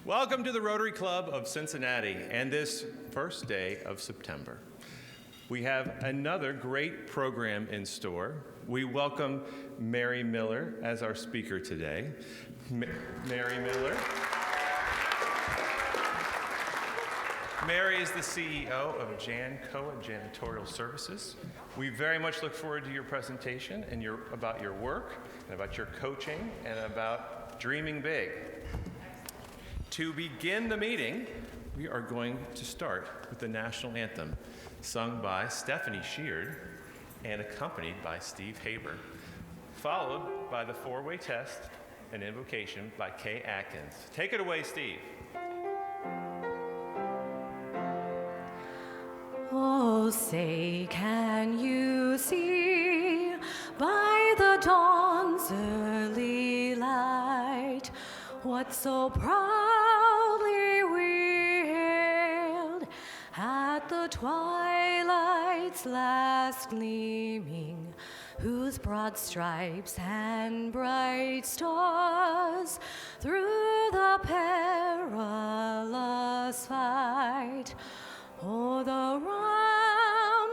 Welcome to the Rotary Club of Cincinnati and this first day of September. We have another great program in store. We welcome Mary Miller as our speaker today. Mary Miller. Mary is the CEO of JANCOA Janitorial Services. We very much look forward to your presentation and about your work, and about your coaching, and about dreaming big. To begin the meeting, we are going to start with the national anthem, sung by Stephanie Sheard and accompanied by Steve Haber, followed by the four-way test and invocation by Kay Atkins. Take it away, Steve. Oh, say, can you see by the dawn's early light what so proudly we hailed at the twilight's last gleaming, whose broad stripes and bright stars through the perilous fight, oh, the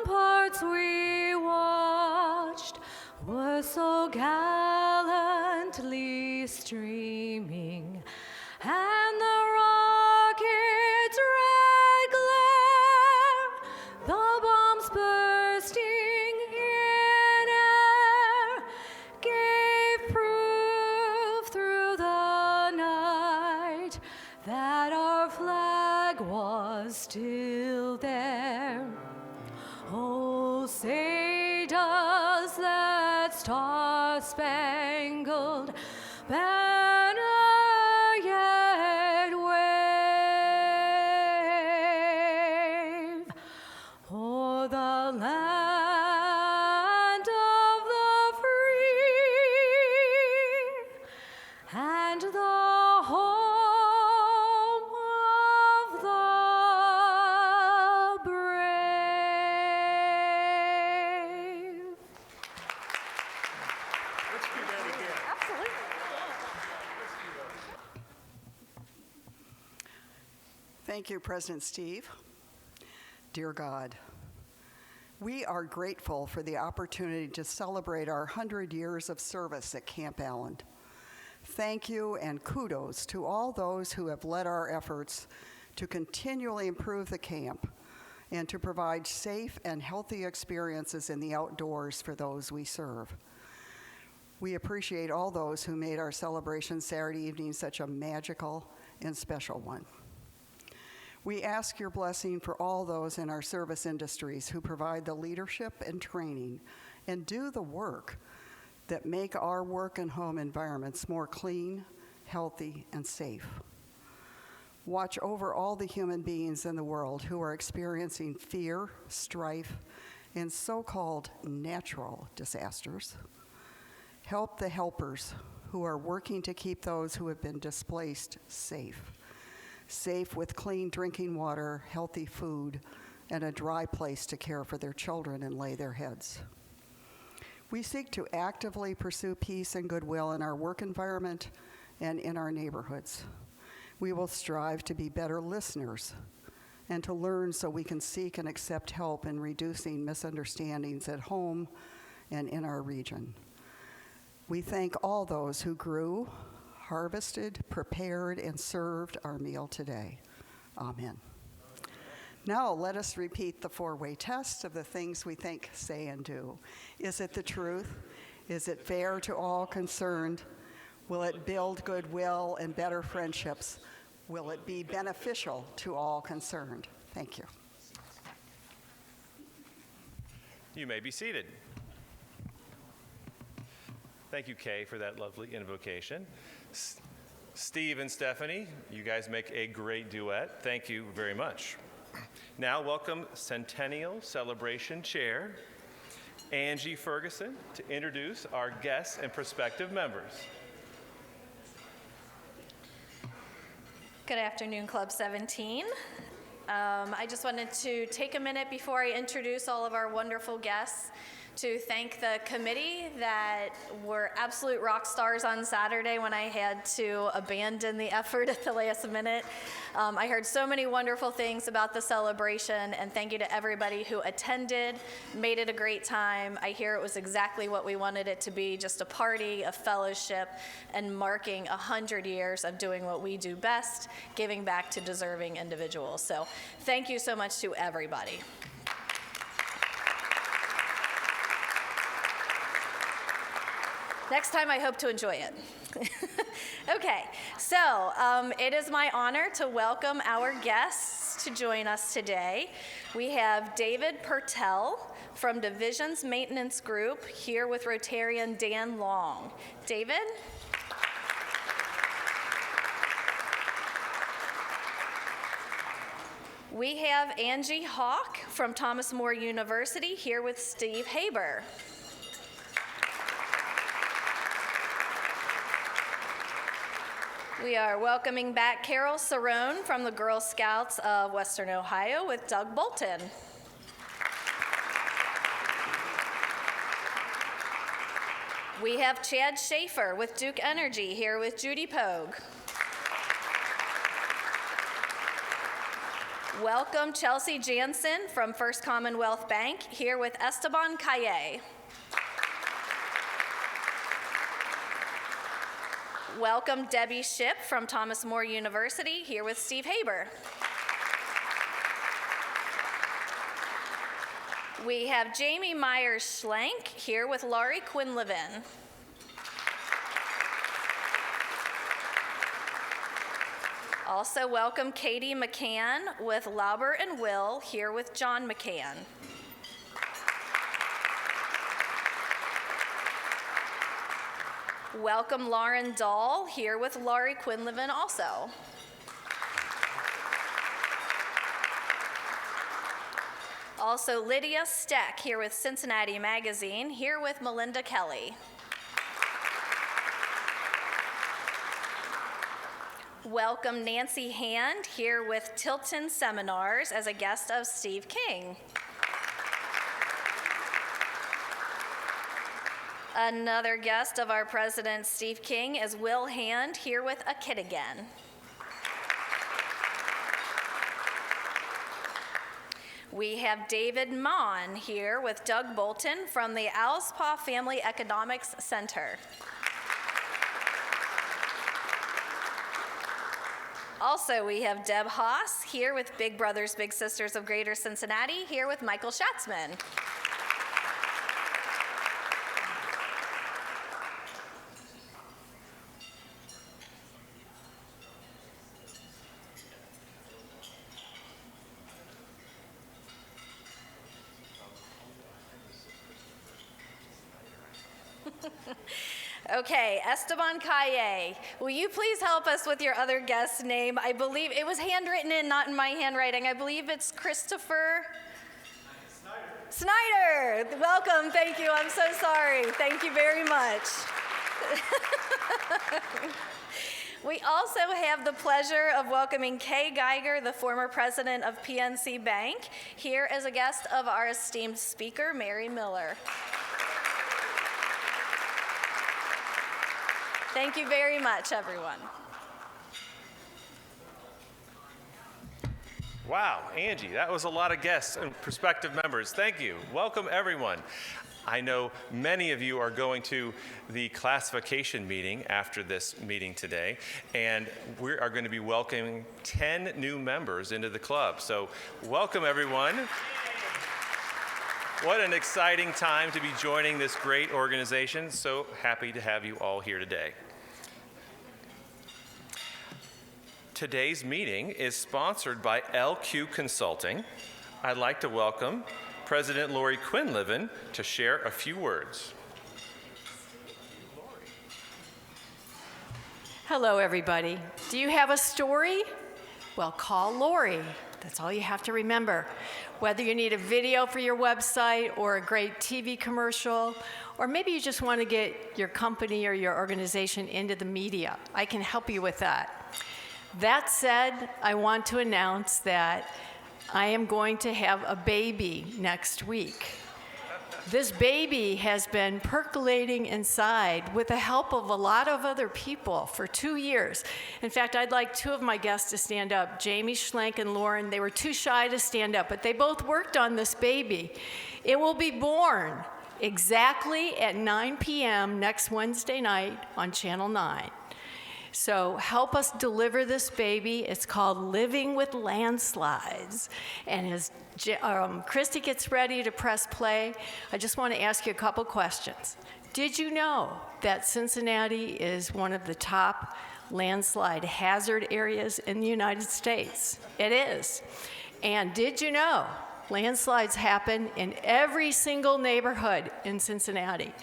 ramparts we watched were so gallantly streaming, and the rockets' red glare, the bombs bursting in air, gave proof through the night that our flag was still there. Oh, say does that star-spangled banner yet wave o'er the land of the free and the home of the brave? Let's do that again. Absolutely. Thank you, President Steve. Dear God, we are grateful for the opportunity to celebrate our 100 years of service at Camp Allen. Thank you and kudos to all those who have led our efforts to continually improve the camp and to provide safe and healthy experiences in the outdoors for those we serve. We appreciate all those who made our celebration Saturday evening such a magical and special one. We ask your blessing for all those in our service industries who provide the leadership and training and do the work that make our work and home environments more clean, healthy, and safe. Watch over all the human beings in the world who are experiencing fear, strife, and so-called natural disasters. Help the helpers who are working to keep those who have been displaced safe with clean drinking water, healthy food, and a dry place to care for their children and lay their heads. We seek to actively pursue peace and goodwill in our work environment and in our neighborhoods. We will strive to be better listeners and to learn so we can seek and accept help in reducing misunderstandings at home and in our region. We thank all those who grew, harvested, prepared, and served our meal today. Amen. Now let us repeat the four-way test of the things we think, say, and do. Is it the truth? Is it fair to all concerned? Will it build goodwill and better friendships? Will it be beneficial to all concerned? Thank you. You may be seated. Thank you, Kay, for that lovely invocation. Steve and Stephanie, you guys make a great duet. Thank you very much. Now welcome Centennial Celebration Chair, Angie Ferguson, to introduce our guests and prospective members. Good afternoon, Club 17. I just wanted to take a minute before I introduce all of our wonderful guests to thank the committee that were absolute rock stars on Saturday when I had to abandon the effort at the last minute. I heard so many wonderful things about the celebration, and thank you to everybody who attended, made it a great time. I hear it was exactly what we wanted it to be, just a party, a fellowship, and marking 100 years of doing what we do best, giving back to deserving individuals. So thank you so much to everybody. Next time, I hope to enjoy it. Okay, so it is my honor to welcome our guests to join us today. We have David Pertell from Divisions Maintenance Group here with Rotarian Dan Long. David? We have Angie Hawk from Thomas More University here with Steve Haber. We are welcoming back Carol Cerrone from the Girl Scouts of Western Ohio with Doug Bolton. We have Chad Schaefer with Duke Energy here with Judy Pogue. Welcome Chelsea Jansen from First Commonwealth Bank here with Esteban Calle. Welcome Debbie Shipp from Thomas More University here with Steve Haber. We have Jamie Myers-Schlenk here with Laurie Quinlivan. Also welcome Katie McCann with Lauber and Will here with John McCann. Welcome Lauren Dahl here with Laurie Quinlivan also. Also Lydia Steck here with Cincinnati Magazine, here with Melinda Kelly. Welcome Nancy Hand here with Tilton Seminars as a guest of Steve King. Another guest of our president, Steve King, is Will Hand, here with A Kid Again. We have David Mon here with Doug Bolton from the Alspaugh Family Economics Center. Also, we have Deb Haas here with Big Brothers Big Sisters of Greater Cincinnati, here with Michael Schatzman. Okay, Esteban Calle, will you please help us with your other guest's name? I believe it was handwritten in, not in my handwriting. I believe it's Christopher Snyder. Welcome, thank you. I'm so sorry. Thank you very much. We also have the pleasure of welcoming Kay Geiger, the former president of PNC Bank, here as a guest of our esteemed speaker, Mary Miller. Thank you very much, everyone. Wow, Angie, that was a lot of guests and prospective members. Thank you. Welcome, everyone. I know many of you are going to the classification meeting after this meeting today, and we are going to be welcoming 10 new members into the club. So welcome, everyone. What an exciting time to be joining this great organization. So happy to have you all here today. Today's meeting is sponsored by LQ Consulting. I'd like to welcome President Laurie Quinlivan to share a few words. Hello, everybody. Do you have a story? Well, call Laurie. That's all you have to remember. Whether you need a video for your website or a great TV commercial, or maybe you just want to get your company or your organization into the media, I can help you with that. That said, I want to announce that I am going to have a baby next week. This baby has been percolating inside with the help of a lot of other people for 2 years. In fact, I'd like two of my guests to stand up, Jamie Schlenk and Lauren. They were too shy to stand up, but they both worked on this baby. It will be born exactly at 9 p.m. next Wednesday night on Channel 9. So help us deliver this baby. It's called Living with Landslides. And as Christy gets ready to press play, I just want to ask you a couple questions. Did you know that Cincinnati is one of the top landslide hazard areas in the United States? It is. And did you know landslides happen in every single neighborhood in Cincinnati?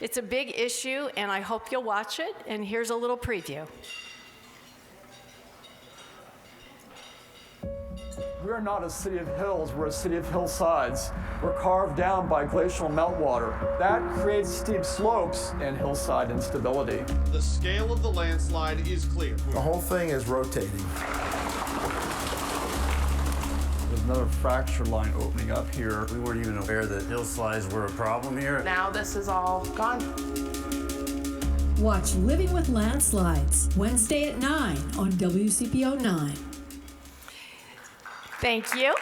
It's a big issue, and I hope you'll watch it. And here's a little preview. We're not a city of hills, we're a city of hillsides. We're carved down by glacial meltwater. That creates steep slopes and hillside instability. The scale of the landslide is clear. The whole thing is rotating. There's another fracture line opening up here. We weren't even aware that hillsides were a problem here. Now this is all gone. Watch Living with Landslides, Wednesday at 9 on WCPO 9. Thank you.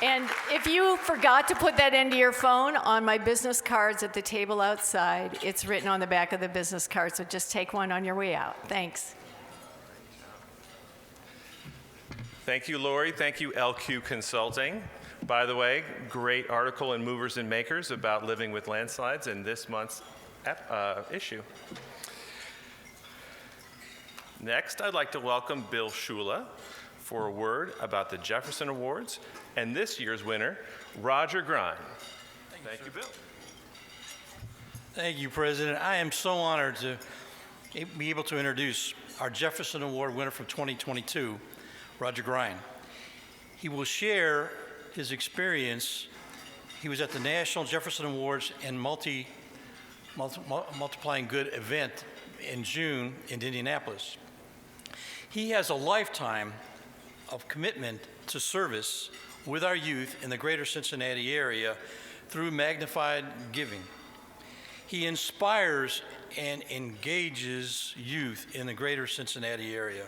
And if you forgot to put that into your phone, on my business cards at the table outside, it's written on the back of the business card, so just take one on your way out. Thanks. Thank you, Lori. Thank you, LQ Consulting. By the way, great article in Movers and Makers about living with landslides in this month's issue. Next, I'd like to welcome Bill Shula for a word about the Jefferson Awards and this year's winner, Roger Grind. Thank you, Bill. Thank you, President. I am so honored to be able to introduce our Jefferson Award winner from 2022, Roger Grind. He will share his experience. He was at the National Jefferson Awards and Multiplying Good event in June in Indianapolis. He has a lifetime of commitment to service with our youth in the greater Cincinnati area through magnified giving. He inspires and engages youth in the greater Cincinnati area.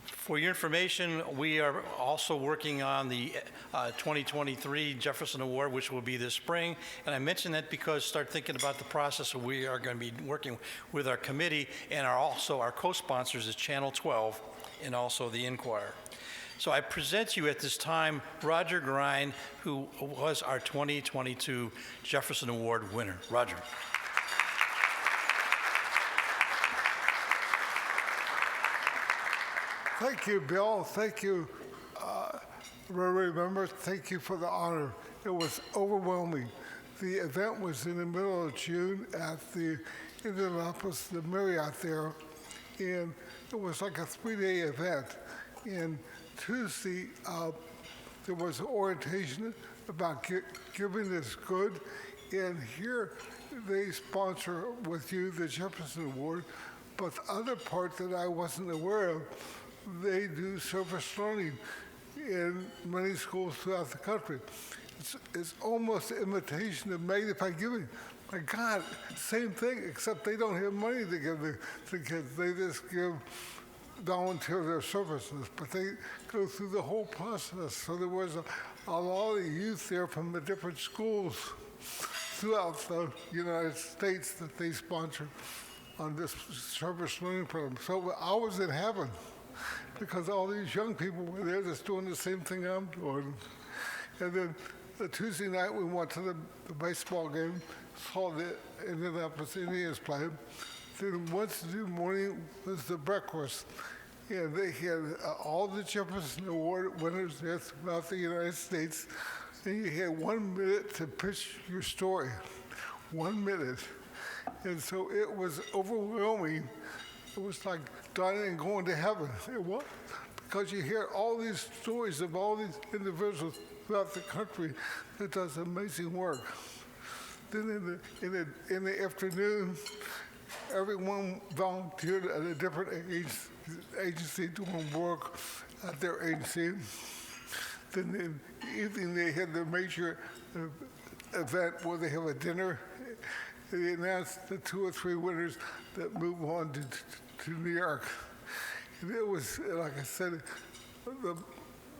For your information, we are also working on the 2023 Jefferson Award, which will be this spring. And I mention that because start thinking about the process. We are going to be working with our committee, and also our co-sponsors is Channel 12 and also the Inquirer. So I present you at this time Roger Grind, who was our 2022 Jefferson Award winner. Roger. Thank you, Bill. Thank you, Rotary members. Thank you for the honor. It was overwhelming. The event was in the middle of June at the Indianapolis, the Marriott there, and it was like a 3-day event. And Tuesday, there was an orientation about giving is good, and here they sponsor with you the Jefferson Award. But the other part that I wasn't aware of, they do service learning in many schools throughout the country. It's almost an imitation of magnified giving. My God, same thing, except they don't have money to give the kids. They just volunteer their services, but they go through the whole process. So there was a lot of youth there from the different schools throughout the United States that they sponsored on this service learning program. So I was in heaven because all these young people were there just doing the same thing I'm doing. And then the Tuesday night we went to the baseball game, saw the Indianapolis Indians play. Then Wednesday morning was the breakfast. And they had all the Jefferson Award winners there throughout the United States. And you had 1 minute to pitch your story. 1 minute. And so it was overwhelming. It was like dying and going to heaven. It was, because you hear all these stories of all these individuals throughout the country that does amazing work. Then in the afternoon, everyone volunteered at a different agency doing work at their agency. Then in the evening, they had the major event where they have a dinner. They announce the 2 or 3 winners that move on to New York. And it was, like I said,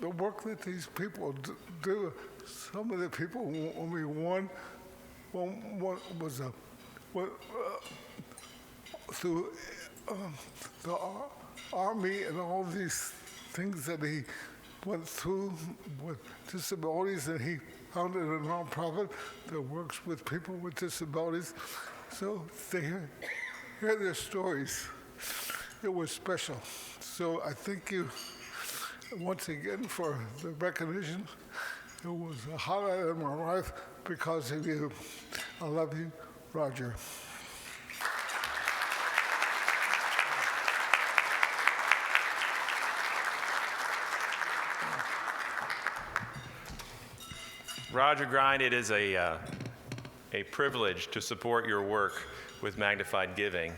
the work that these people do. Some of the people only one was through the Army and all these things that he went through with disabilities, and he founded a nonprofit that works with people with disabilities. So they hear their stories. It was special. So I thank you once again for the recognition. It was a highlight of my life because of you. I love you, Roger. Roger Grind, it is a privilege to support your work with Magnified Giving.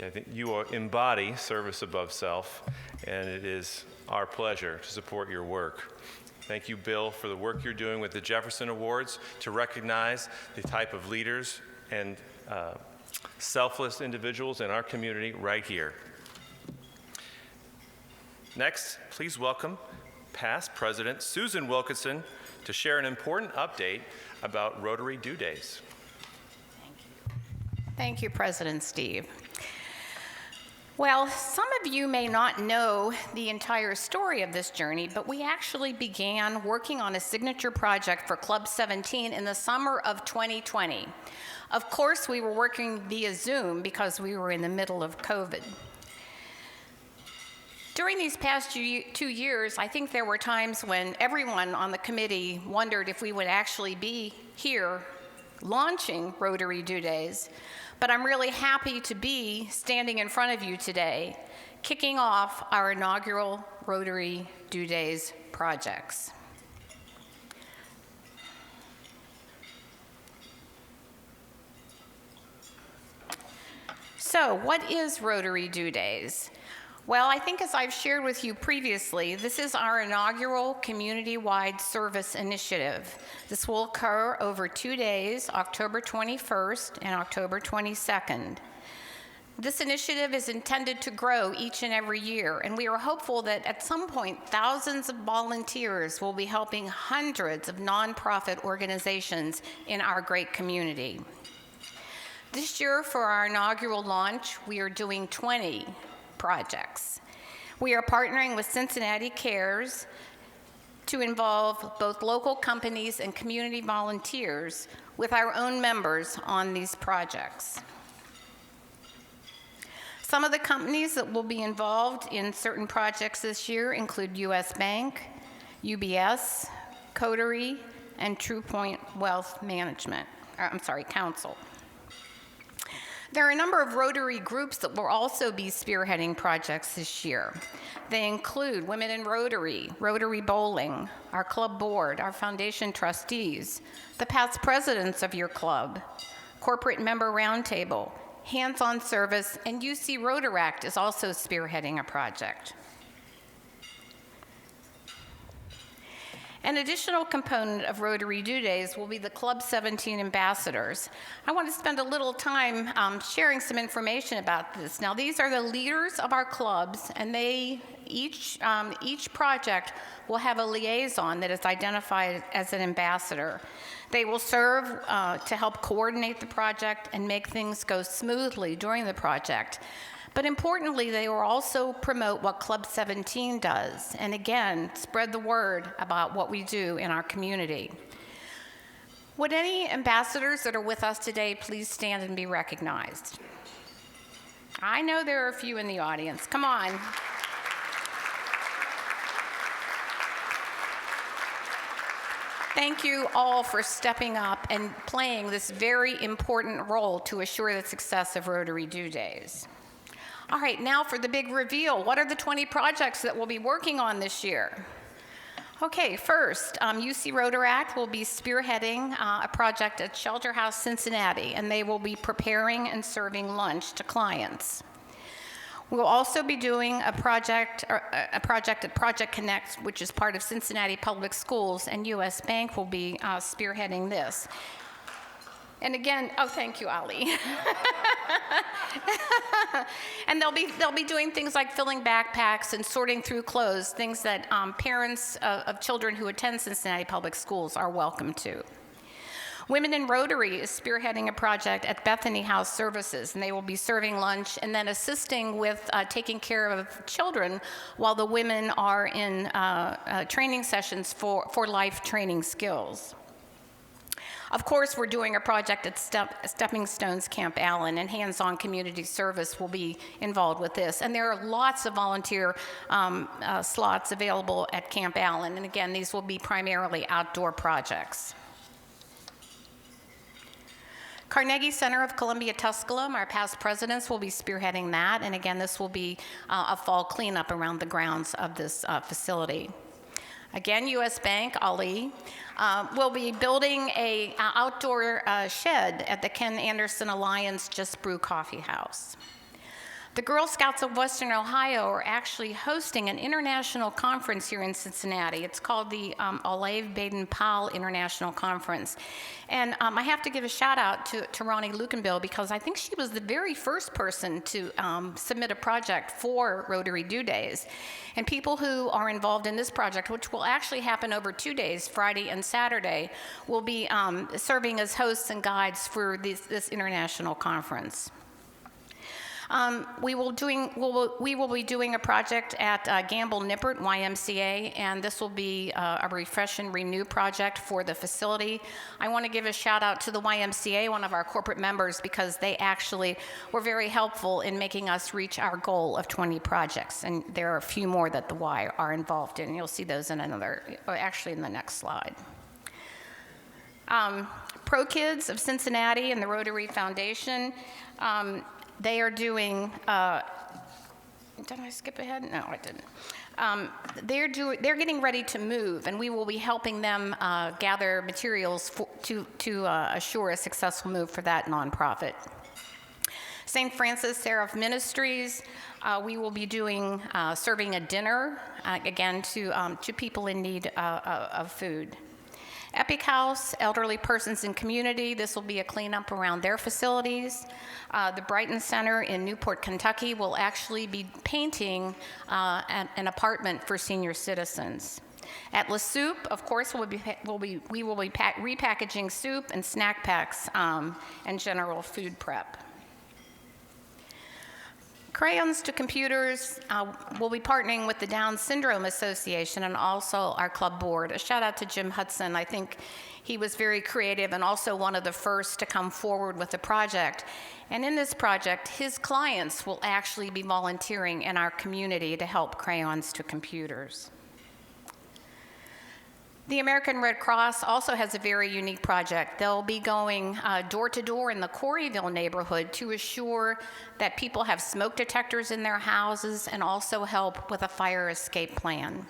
I think you embody service above self, and it is our pleasure to support your work. Thank you, Bill, for the work you're doing with the Jefferson Awards to recognize the type of leaders and selfless individuals in our community right here. Next, please welcome past President Susan Wilkinson to share an important update about Rotary Due Days. Thank you, President Steve. Well, some of you may not know the entire story of this journey, but we actually began working on a signature project for Club 17 in the summer of 2020. Of course, we were working via Zoom because we were in the middle of COVID. During these past 2 years, I think there were times when everyone on the committee wondered if we would actually be here launching Rotary Due Days. But I'm really happy to be standing in front of you today, kicking off our inaugural Rotary Due Days projects. So, what is Rotary Due Days? Well, I think as I've shared with you previously, this is our inaugural community-wide service initiative. This will occur over 2 days, October 21st and October 22nd. This initiative is intended to grow each and every year, and we are hopeful that at some point, thousands of volunteers will be helping hundreds of nonprofit organizations in our great community. This year, for our inaugural launch, we are doing 20 projects. We are partnering with Cincinnati Cares to involve both local companies and community volunteers with our own members on these projects. Some of the companies that will be involved in certain projects this year include U.S. Bank, UBS, Rotary, and True Point Wealth Council. There are a number of Rotary groups that will also be spearheading projects this year. They include Women in Rotary, Rotary Bowling, our club board, our foundation trustees, the past presidents of your club, Corporate Member Roundtable, Hands-On Service, and UC Rotaract is also spearheading a project. An additional component of Rotary Due Days will be the Club 17 ambassadors. I want to spend a little time sharing some information about this. Now, these are the leaders of our clubs, and they each project will have a liaison that is identified as an ambassador. They will serve to help coordinate the project and make things go smoothly during the project. But importantly, they will also promote what Club 17 does, and again, spread the word about what we do in our community. Would any ambassadors that are with us today please stand and be recognized? I know there are a few in the audience. Come on. Thank you all for stepping up and playing this very important role to assure the success of Rotary Due Days. All right, now for the big reveal. What are the 20 projects that we'll be working on this year? Okay, first, UC Rotaract will be spearheading a project at Shelter House Cincinnati, and they will be preparing and serving lunch to clients. We'll also be doing a project at Project Connect, which is part of Cincinnati Public Schools, and U.S. Bank will be spearheading this. And again, oh, thank you, Ali. And they'll be doing things like filling backpacks and sorting through clothes, things that parents of children who attend Cincinnati Public Schools are welcome to. Women in Rotary is spearheading a project at Bethany House Services, and they will be serving lunch and then assisting with taking care of children while the women are in training sessions for life training skills. Of course, we're doing a project at Stepping Stones Camp Allen, and hands-on community service will be involved with this. And there are lots of volunteer slots available at Camp Allen, and again, these will be primarily outdoor projects. Carnegie Center of Columbia Tusculum, our past presidents will be spearheading that, and again, this will be a fall cleanup around the grounds of this facility. Again, U.S. Bank, Ali, will be building an outdoor shed at the Ken Anderson Alliance Just Brew Coffee House. The Girl Scouts of Western Ohio are actually hosting an international conference here in Cincinnati. It's called the Olave Baden-Powell International Conference. And I have to give a shout out to Ronnie Lukenbill, because I think she was the very first person to submit a project for Rotary Do Days. And people who are involved in this project, which will actually happen over 2 days, Friday and Saturday, will be serving as hosts and guides for this international conference. We will be doing a project at Gamble Nippert YMCA, and this will be a refresh and renew project for the facility. I want to give a shout out to the YMCA, one of our corporate members, because they actually were very helpful in making us reach our goal of 20 projects, and there are a few more that the Y are involved in. You'll see those in in the next slide. Pro Kids of Cincinnati and the Rotary Foundation. They are doing, did I skip ahead? No, I didn't. They're getting ready to move, and we will be helping them gather materials to assure a successful move for that nonprofit. St. Francis Seraph Ministries, we will be doing, serving a dinner, again, to people in need of food. Epic House, Elderly Persons in Community, this will be a cleanup around their facilities. The Brighton Center in Newport, Kentucky will actually be painting an apartment for senior citizens. At La Soup, of course, we will be repackaging soup and snack packs and general food prep. Crayons to Computers will be partnering with the Down Syndrome Association and also our club board. A shout out to Jim Hudson. I think he was very creative and also one of the first to come forward with the project. And in this project, his clients will actually be volunteering in our community to help Crayons to Computers. The American Red Cross also has a very unique project. They'll be going door to door in the Coreyville neighborhood to assure that people have smoke detectors in their houses and also help with a fire escape plan.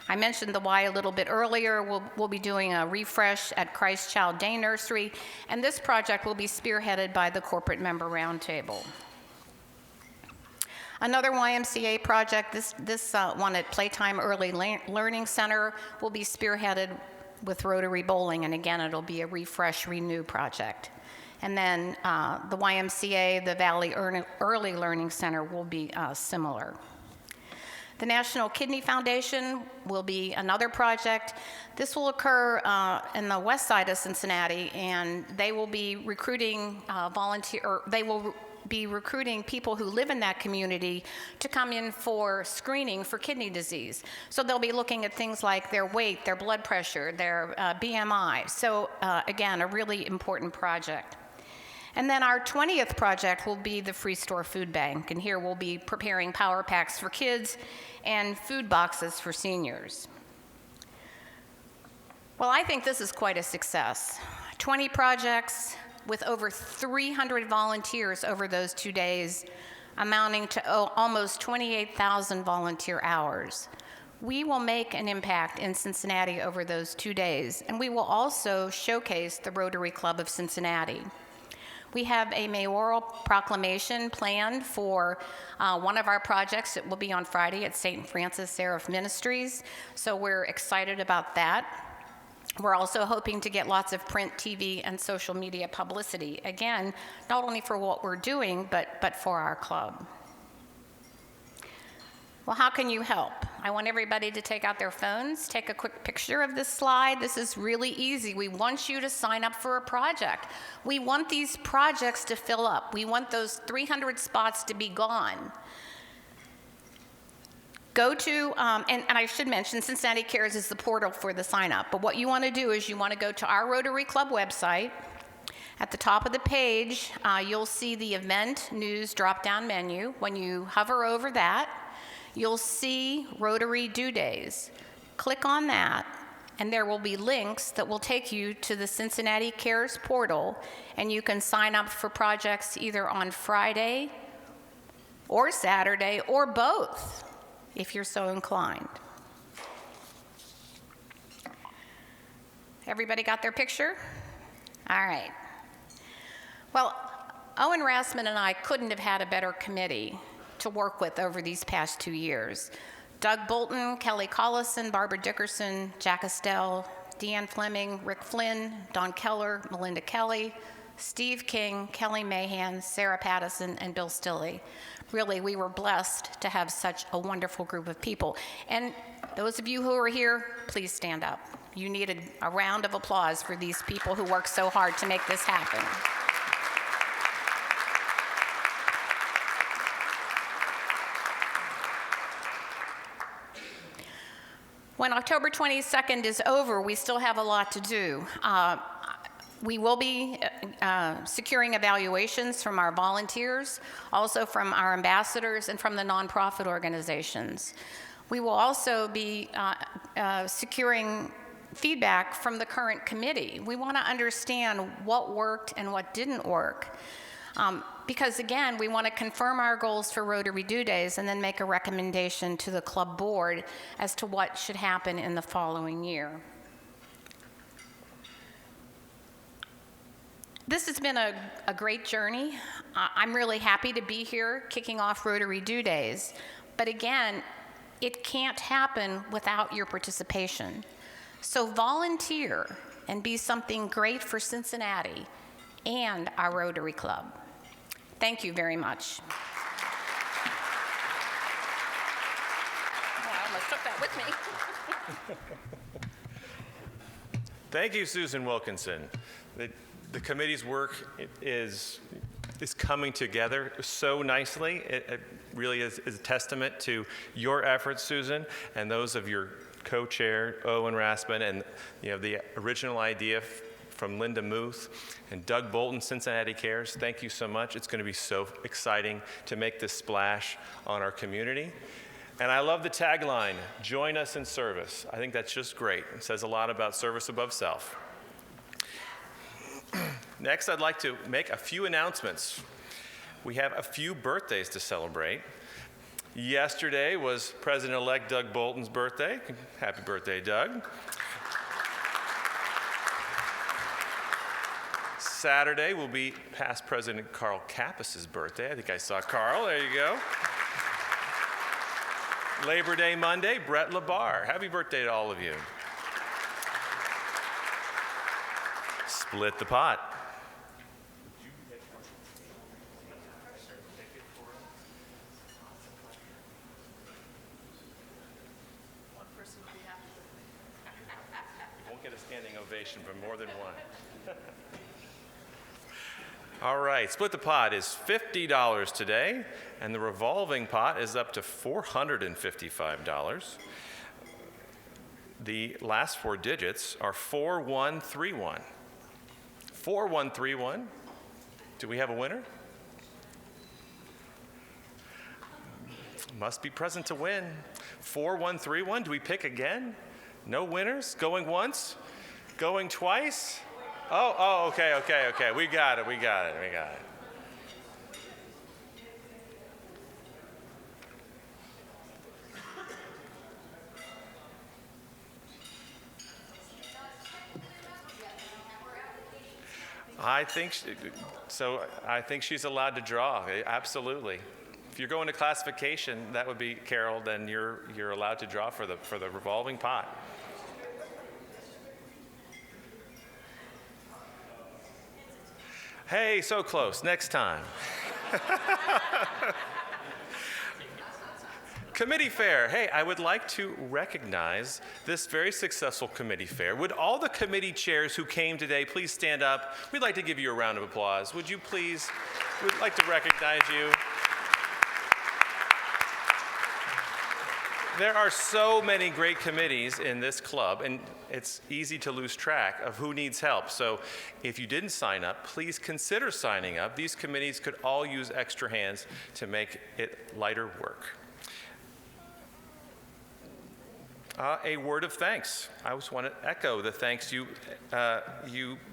I mentioned the Y a little bit earlier. We'll be doing a refresh at Christ Child Day Nursery, and this project will be spearheaded by the Corporate Member Roundtable. Another YMCA project, this one at Playtime Early Learning Center, will be spearheaded with Rotary Bowling, and again, it'll be a refresh, renew project. And then the YMCA, the Valley Early Learning Center, will be similar. The National Kidney Foundation will be another project. This will occur in the west side of Cincinnati, and they will be recruiting recruiting people who live in that community to come in for screening for kidney disease. So they'll be looking at things like their weight, their blood pressure, their BMI. So again, a really important project. And then our 20th project will be the Free Store Food Bank, and here we'll be preparing power packs for kids and food boxes for seniors. Well, I think this is quite a success. 20 projects with over 300 volunteers over those 2 days, amounting to almost 28,000 volunteer hours. We will make an impact in Cincinnati over those 2 days, and we will also showcase the Rotary Club of Cincinnati. We have a mayoral proclamation planned for one of our projects. It will be on Friday at St. Francis Seraph Ministries, so we're excited about that. We're also hoping to get lots of print, TV, and social media publicity. Again, not only for what we're doing, but for our club. Well, how can you help? I want everybody to take out their phones, take a quick picture of this slide. This is really easy. We want you to sign up for a project. We want these projects to fill up. We want those 300 spots to be gone. Go to, and I should mention, Cincinnati Cares is the portal for the sign up. But what you want to do is you want to go to our Rotary Club website. At the top of the page, you'll see the event news drop-down menu. When you hover over that, you'll see Rotary Due Days. Click on that, and there will be links that will take you to the Cincinnati Cares portal, and you can sign up for projects either on Friday or Saturday or both, if you're so inclined. Everybody got their picture? All right. Well, Owen Rassman and I couldn't have had a better committee to work with over these past 2 years. Doug Bolton, Kelly Collison, Barbara Dickerson, Jack Estelle, Deanne Fleming, Rick Flynn, Don Keller, Melinda Kelly, Steve King, Kelly Mahan, Sarah Pattison, and Bill Stilley. Really, we were blessed to have such a wonderful group of people. And those of you who are here, please stand up. You needed a round of applause for these people who worked so hard to make this happen. When October 22nd is over, we still have a lot to do. We will be securing evaluations from our volunteers, also from our ambassadors, and from the nonprofit organizations. We will also be securing feedback from the current committee. We want to understand what worked and what didn't work. Because again, we want to confirm our goals for Rotary Due Days and then make a recommendation to the club board as to what should happen in the following year. This has been a great journey. I'm really happy to be here kicking off Rotary Due Days. But again, it can't happen without your participation. So volunteer and be something great for Cincinnati and our Rotary Club. Thank you very much. Oh, I almost took that with me. Thank you, Susan Wilkinson. The committee's work is coming together so nicely. It really is a testament to your efforts, Susan, and those of your co-chair, Owen Rassman, and the original idea from Linda Muth and Doug Bolton, Cincinnati Cares. Thank you so much. It's going to be so exciting to make this splash on our community. And I love the tagline, join us in service. I think that's just great. It says a lot about service above self. Next, I'd like to make a few announcements. We have a few birthdays to celebrate. Yesterday was President-elect Doug Bolton's birthday. Happy birthday, Doug. Saturday will be past President Carl Kappas' birthday. I think I saw Carl. There you go. Labor Day Monday, Brett LeBar. Happy birthday to all of you. Split the pot. Won't get a standing ovation from more than one. All right, split the pot is $50 today, and the revolving pot is up to $455. The last four digits are 4131. 4131. Do we have a winner? Must be present to win. 4131. Do we pick again? No winners? Going once? Going twice? Oh, okay. We got it. I think she's allowed to draw. Absolutely. If you're going to classification, that would be Carol. Then you're allowed to draw for the revolving pot. Hey, so close. Next time. Committee fair. Hey, I would like to recognize this very successful committee fair. Would all the committee chairs who came today please stand up? We'd like to give you a round of applause. Would you please? We'd like to recognize you. There are so many great committees in this club, and it's easy to lose track of who needs help. So if you didn't sign up, please consider signing up. These committees could all use extra hands to make it lighter work. A word of thanks. I just want to echo the thanks you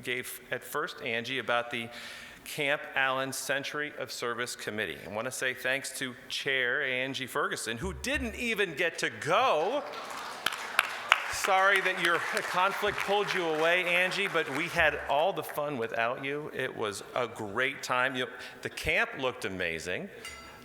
gave at first, Angie, about the Camp Allen Century of Service Committee. I want to say thanks to Chair Angie Ferguson, who didn't even get to go. Sorry that your conflict pulled you away, Angie, but we had all the fun without you. It was a great time. The camp looked amazing.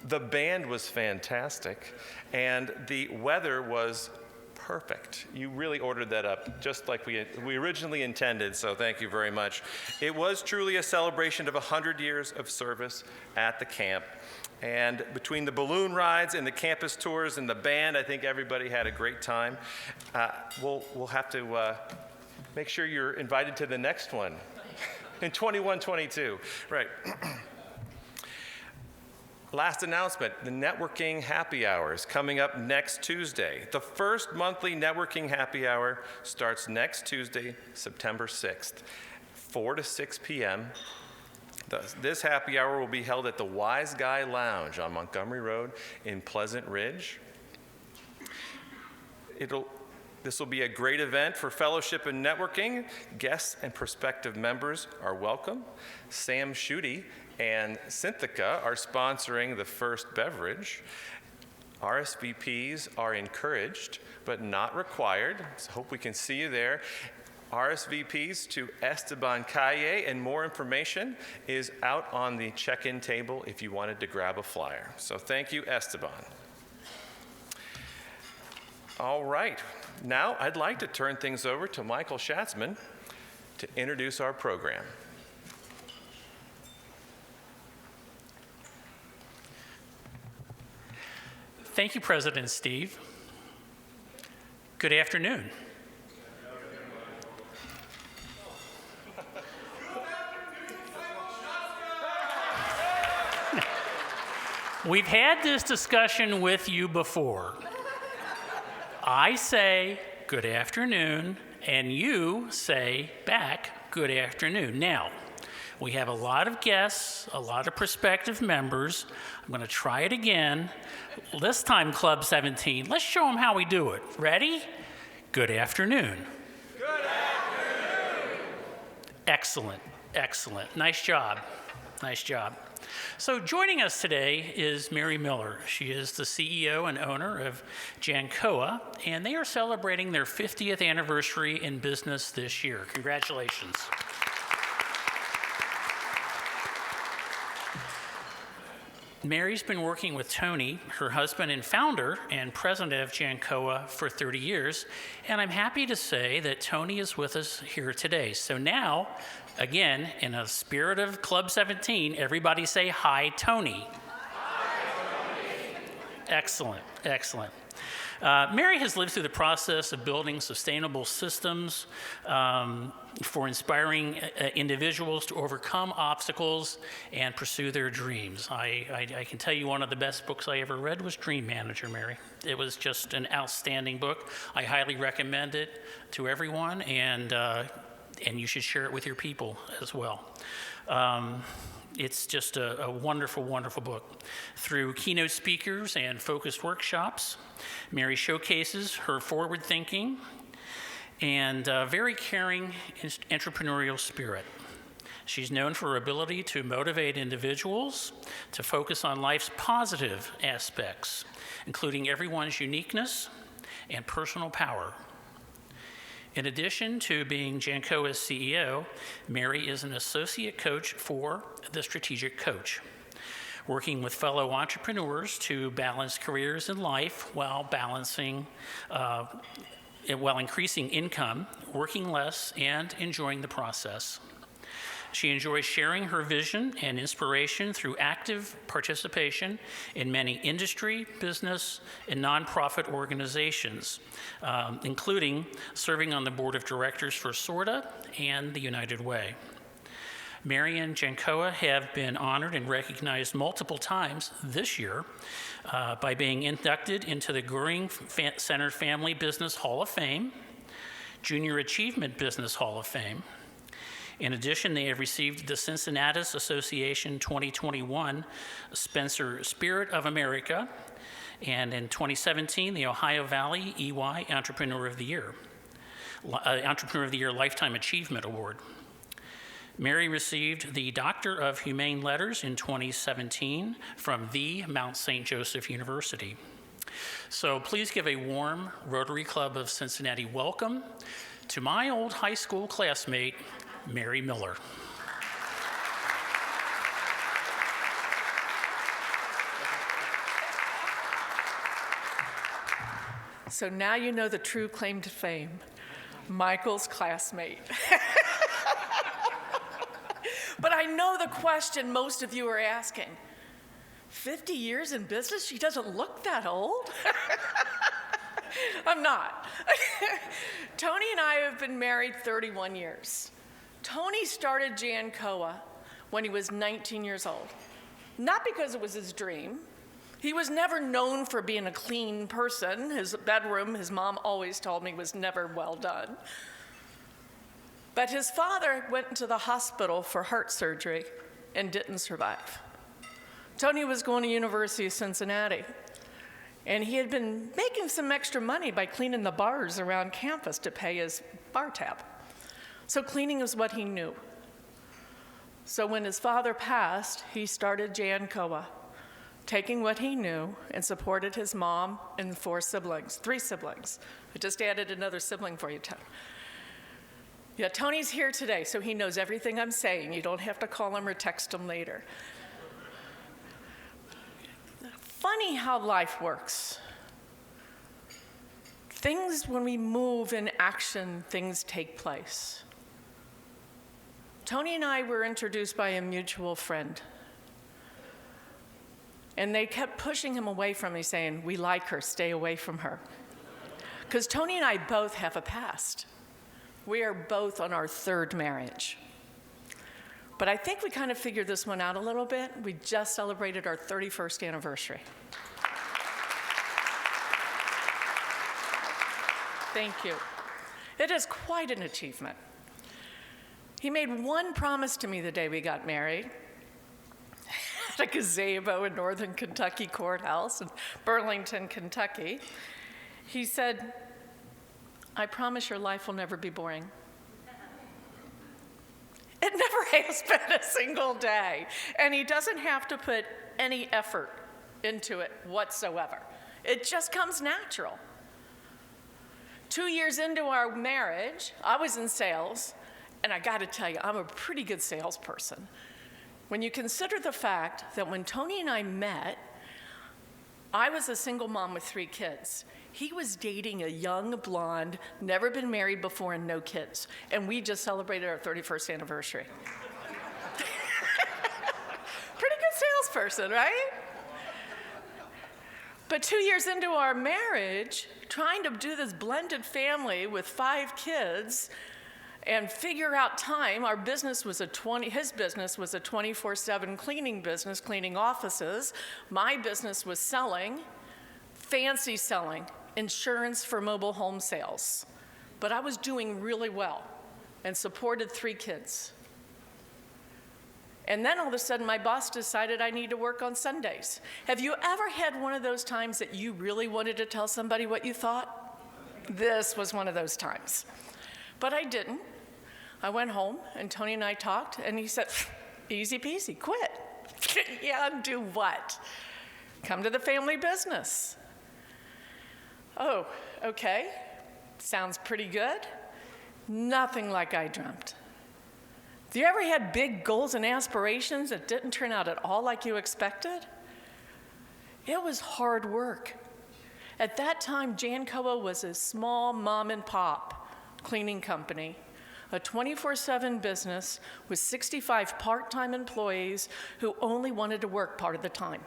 The band was fantastic. And the weather was perfect. You really ordered that up just like we originally intended, so thank you very much. It was truly a celebration of 100 years of service at the camp. And between the balloon rides and the campus tours and the band, I think everybody had a great time. We'll have to make sure you're invited to the next one in 21-22. Right. Last announcement, the networking happy hour is coming up next Tuesday. The first monthly networking happy hour starts next Tuesday, September 6th, 4 to 6 p.m. This happy hour will be held at the Wise Guy Lounge on Montgomery Road in Pleasant Ridge. This will be a great event for fellowship and networking. Guests and prospective members are welcome. Sam Schutte and Cynthica are sponsoring the first beverage. RSVPs are encouraged, but not required. So hope we can see you there. RSVPs to Esteban Calle, and more information is out on the check-in table if you wanted to grab a flyer. So thank you, Esteban. All right, now I'd like to turn things over to Michael Schatzman to introduce our program. Thank you, President Steve. Good afternoon. We've had this discussion with you before. I say good afternoon, and you say back good afternoon. Now, we have a lot of guests, a lot of prospective members. I'm going to try it again. This time, Club 17. Let's show them how we do it. Ready? Good afternoon. Good afternoon. Excellent, excellent. Nice job. Nice job. So joining us today is Mary Miller. She is the CEO and owner of JANCOA, and they are celebrating their 50th anniversary in business this year. Congratulations. Mary's been working with Tony, her husband and founder and president of JANCOA, for 30 years, and I'm happy to say that Tony is with us here today. So now, again, in a spirit of Club 17, everybody say hi, Tony. Hi, Tony. Excellent, excellent. Mary has lived through the process of building sustainable systems for inspiring individuals to overcome obstacles and pursue their dreams. I can tell you one of the best books I ever read was Dream Manager, Mary. It was just an outstanding book. I highly recommend it to everyone, and you should share it with your people as well. It's just a wonderful, wonderful book. Through keynote speakers and focused workshops, Mary showcases her forward thinking and very caring entrepreneurial spirit. She's known for her ability to motivate individuals to focus on life's positive aspects, including everyone's uniqueness and personal power. In addition to being JANCOA's CEO, Mary is an associate coach for the Strategic Coach, working with fellow entrepreneurs to balance careers and life while increasing income, working less, and enjoying the process. She enjoys sharing her vision and inspiration through active participation in many industry, business, and nonprofit organizations, including serving on the board of directors for SORTA and the United Way. Mary and JANCOA have been honored and recognized multiple times this year by being inducted into the Goering Center Family Business Hall of Fame, Junior Achievement Business Hall of Fame. In addition, they have received the Cincinnati Association 2021 Spencer Spirit of America, and in 2017, the Ohio Valley EY Entrepreneur of the Year Lifetime Achievement Award. Mary received the Doctor of Humane Letters in 2017 from the Mount St. Joseph University. So please give a warm Rotary Club of Cincinnati welcome to my old high school classmate, Mary Miller. So now you know the true claim to fame, Michael's classmate. But I know the question most of you are asking. 50 years in business? She doesn't look that old. I'm not. Tony and I have been married 31 years. Tony started JANCOA when he was 19 years old. Not because it was his dream. He was never known for being a clean person. His bedroom, his mom always told me, was never well done. But his father went into the hospital for heart surgery and didn't survive. Tony was going to University of Cincinnati, and he had been making some extra money by cleaning the bars around campus to pay his bar tab. So cleaning was what he knew. So when his father passed, he started JANCOA, taking what he knew and supported his mom and three siblings. I just added another sibling for you, Tony. Yeah, Tony's here today, so he knows everything I'm saying. You don't have to call him or text him later. Funny how life works. Things, when we move in action, things take place. Tony and I were introduced by a mutual friend. And they kept pushing him away from me, saying, "We like her, stay away from her." Because Tony and I both have a past. We are both on our third marriage. But I think we kind of figured this one out a little bit. We just celebrated our 31st anniversary. Thank you. It is quite an achievement. He made one promise to me the day we got married at a gazebo in Northern Kentucky Courthouse in Burlington, Kentucky. He said, "I promise your life will never be boring." It never has been a single day. And he doesn't have to put any effort into it whatsoever. It just comes natural. 2 years into our marriage, I was in sales, and I gotta tell you, I'm a pretty good salesperson. When you consider the fact that when Tony and I met, I was a single mom with 3 kids. He was dating a young blonde, never been married before and no kids. And we just celebrated our 31st anniversary. Pretty good salesperson, right? But 2 years into our marriage, trying to do this blended family with 5 kids and figure out time, his business was a 24/7 cleaning business, cleaning offices. My business was fancy selling, insurance for mobile home sales. But I was doing really well and supported 3 kids. And then all of a sudden, my boss decided I need to work on Sundays. Have you ever had one of those times that you really wanted to tell somebody what you thought? This was one of those times. But I didn't. I went home, and Tony and I talked, and he said, "Easy peasy, quit." Yeah, do what? Come to the family business. Oh, okay. Sounds pretty good. Nothing like I dreamt. Have you ever had big goals and aspirations that didn't turn out at all like you expected? It was hard work. At that time, JANCOA was a small mom and pop cleaning company. a 24/7 business with 65 part-time employees who only wanted to work part of the time.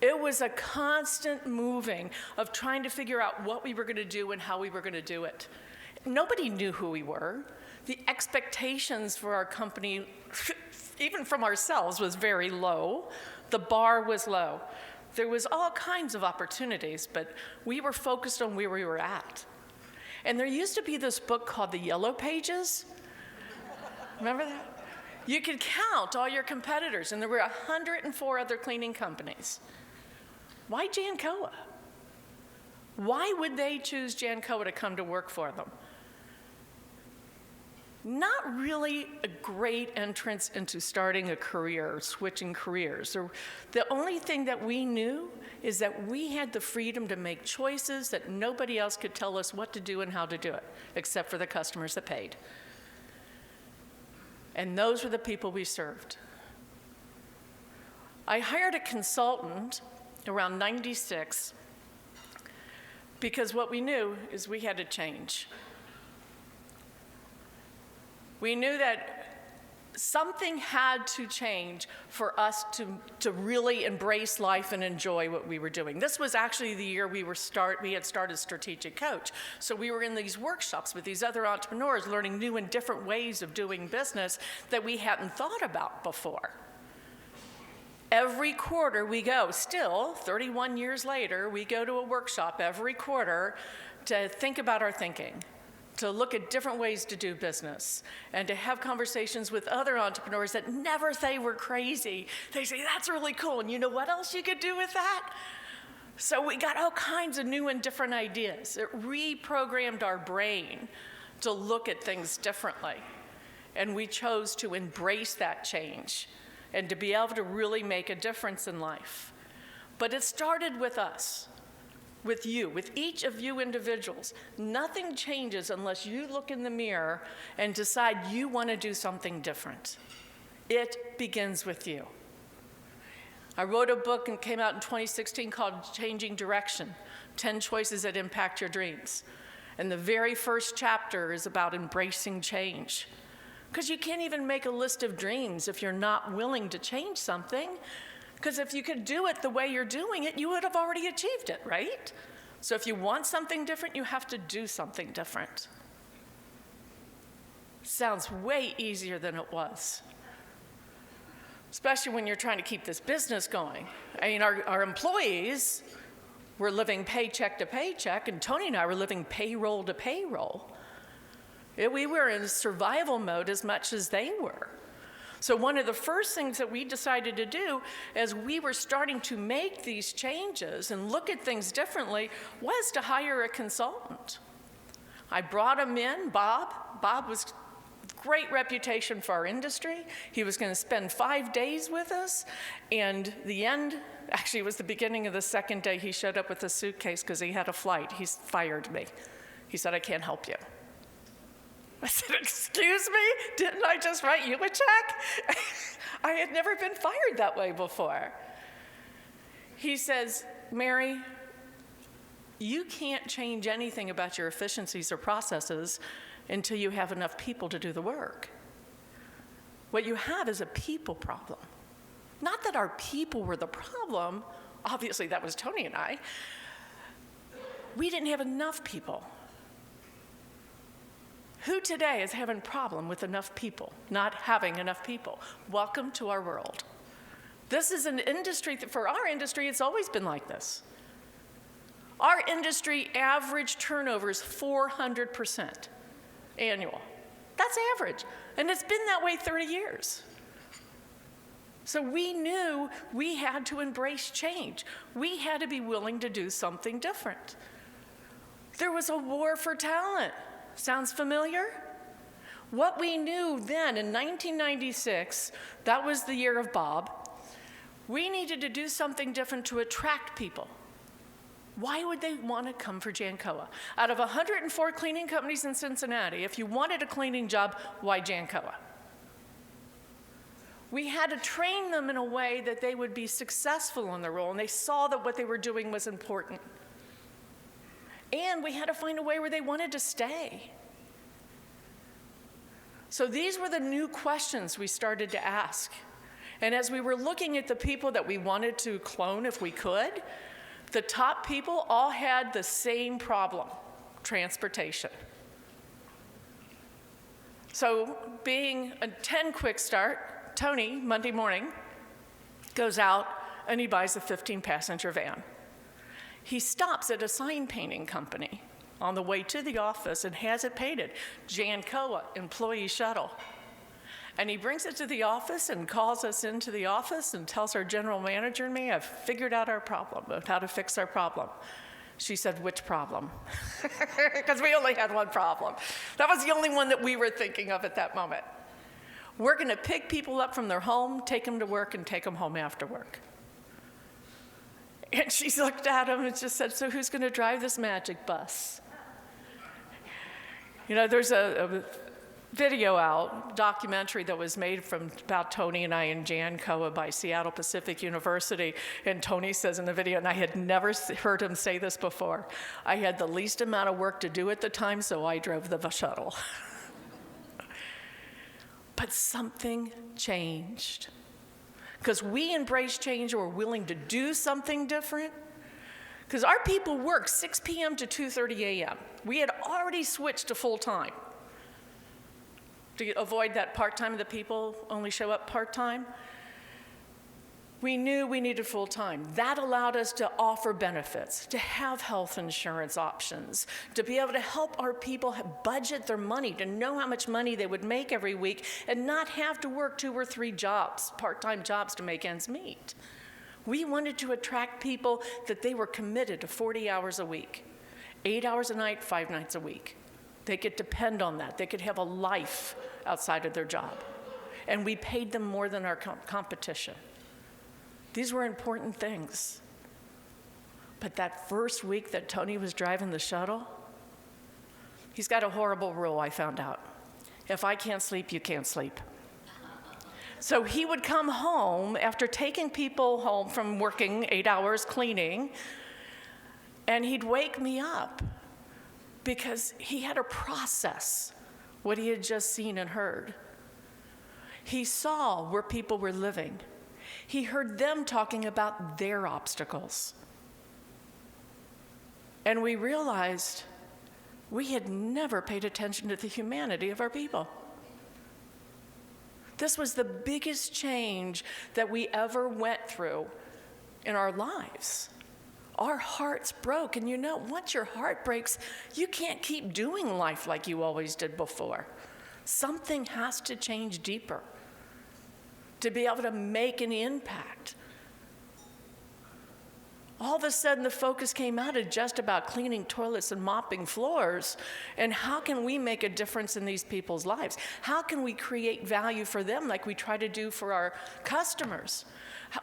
It was a constant moving of trying to figure out what we were going to do and how we were going to do it. Nobody knew who we were. The expectations for our company, even from ourselves, was very low. The bar was low. There was all kinds of opportunities, but we were focused on where we were at. And there used to be this book called The Yellow Pages. Remember that? You could count all your competitors, and there were 104 other cleaning companies. Why JANCOA? Why would they choose JANCOA to come to work for them? Not really a great entrance into starting a career or switching careers. The only thing that we knew is that we had the freedom to make choices that nobody else could tell us what to do and how to do it, except for the customers that paid. And those were the people we served. I hired a consultant around 96 because what we knew is we had to change. We knew that something had to change for us to really embrace life and enjoy what we were doing. This was actually the year we had started Strategic Coach. So we were in these workshops with these other entrepreneurs learning new and different ways of doing business that we hadn't thought about before. Every quarter we go, still 31 years later, we go to a workshop every quarter to think about our thinking, to look at different ways to do business, and to have conversations with other entrepreneurs that never say we're crazy. They say, that's really cool, and you know what else you could do with that? So we got all kinds of new and different ideas. It reprogrammed our brain to look at things differently, and we chose to embrace that change and to be able to really make a difference in life. But it started with us. With you, with each of you individuals. Nothing changes unless you look in the mirror and decide you want to do something different. It begins with you. I wrote a book and came out in 2016 called Changing Direction, 10 Choices That Impact Your Dreams. And the very first chapter is about embracing change. Because you can't even make a list of dreams if you're not willing to change something. Because if you could do it the way you're doing it, you would have already achieved it, right? So if you want something different, you have to do something different. Sounds way easier than it was. Especially when you're trying to keep this business going. I mean, our employees were living paycheck to paycheck, and Tony and I were living payroll to payroll. We were in survival mode as much as they were. So one of the first things that we decided to do as we were starting to make these changes and look at things differently was to hire a consultant. I brought him in, Bob. Bob was great reputation for our industry. He was going to spend 5 days with us, and the end, actually it was the beginning of the second day, he showed up with a suitcase because he had a flight. He fired me. He said, I can't help you. I said, excuse me, didn't I just write you a check? I had never been fired that way before. He says, Mary, you can't change anything about your efficiencies or processes until you have enough people to do the work. What you have is a people problem. Not that our people were the problem. Obviously, that was Tony and I. We didn't have enough people. Who today is having a problem with enough people, not having enough people? Welcome to our world. This is an industry that, for our industry, it's always been like this. Our industry average turnover is 400% annual. That's average, and it's been that way 30 years. So we knew we had to embrace change. We had to be willing to do something different. There was a war for talent. Sounds familiar? What we knew then in 1996, that was the year of Bob, we needed to do something different to attract people. Why would they want to come for JANCOA? Out of 104 cleaning companies in Cincinnati, if you wanted a cleaning job, why JANCOA? We had to train them in a way that they would be successful in their role, and they saw that what they were doing was important. And we had to find a way where they wanted to stay. So these were the new questions we started to ask. And as we were looking at the people that we wanted to clone if we could, the top people all had the same problem: transportation. So being a 10 quick start, Tony, Monday morning, goes out and he buys a 15-passenger van. He stops at a sign painting company on the way to the office and has it painted, JANCOA Employee Shuttle. And he brings it to the office and calls us into the office and tells our general manager and me, "I've figured out our problem, of how to fix our problem." She said, "Which problem?" Because we only had one problem. That was the only one that we were thinking of at that moment. We're going to pick people up from their home, take them to work, and take them home after work. And she looked at him and just said, "So who's going to drive this magic bus?" You know, there's a video out, documentary that was made about Tony and I in JANCOA by Seattle Pacific University. And Tony says in the video, and I had never heard him say this before, "I had the least amount of work to do at the time, so I drove the shuttle." But something changed. Because we embraced change or were willing to do something different. Because our people worked 6 p.m. to 2:30 a.m. We had already switched to full-time. To avoid that part-time, the people only show up part-time. We knew we needed full-time. That allowed us to offer benefits, to have health insurance options, to be able to help our people budget their money, to know how much money they would make every week and not have to work 2 or 3 jobs, part-time jobs, to make ends meet. We wanted to attract people that they were committed to 40 hours a week, 8 hours a night, 5 nights a week. They could depend on that. They could have a life outside of their job. And we paid them more than our competition. These were important things. But that first week that Tony was driving the shuttle, he's got a horrible rule, I found out. If I can't sleep, you can't sleep. So he would come home after taking people home from working 8 hours cleaning, and he'd wake me up because he had to process what he had just seen and heard. He saw where people were living. He heard them talking about their obstacles. And we realized we had never paid attention to the humanity of our people. This was the biggest change that we ever went through in our lives. Our hearts broke, and you know, once your heart breaks, you can't keep doing life like you always did before. Something has to change deeper to be able to make an impact. All of a sudden, the focus came out of just about cleaning toilets and mopping floors, and how can we make a difference in these people's lives? How can we create value for them like we try to do for our customers?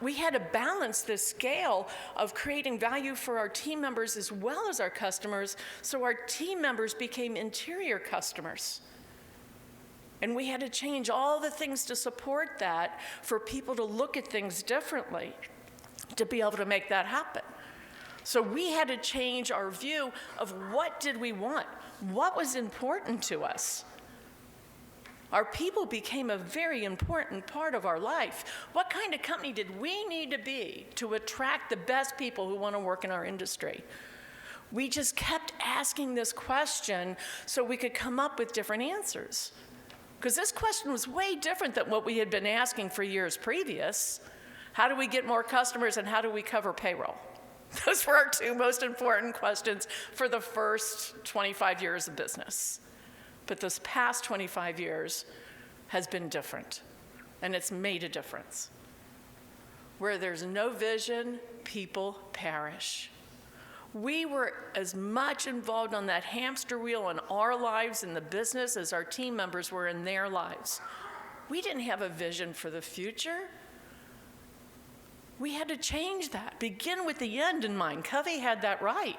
We had to balance this scale of creating value for our team members as well as our customers, so our team members became interior customers. And we had to change all the things to support that for people to look at things differently to be able to make that happen. So we had to change our view of what did we want, what was important to us. Our people became a very important part of our life. What kind of company did we need to be to attract the best people who want to work in our industry? We just kept asking this question so we could come up with different answers. Because this question was way different than what we had been asking for years previous. How do we get more customers, and how do we cover payroll? Those were our 2 most important questions for the first 25 years of business. But this past 25 years has been different, and it's made a difference. Where there's no vision, people perish. We were as much involved on that hamster wheel in our lives in the business as our team members were in their lives. We didn't have a vision for the future. We had to change that, begin with the end in mind. Covey had that right.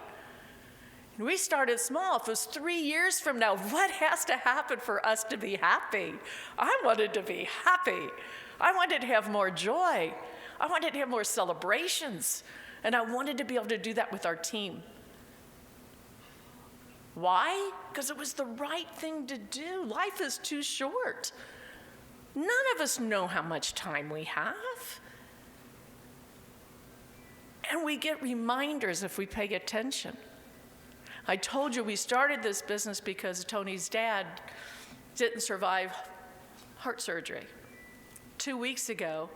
And we started small. If it was 3 years from now, what has to happen for us to be happy? I wanted to be happy. I wanted to have more joy. I wanted to have more celebrations. And I wanted to be able to do that with our team. Why? Because it was the right thing to do. Life is too short. None of us know how much time we have. And we get reminders if we pay attention. I told you we started this business because Tony's dad didn't survive heart surgery. 2 weeks ago,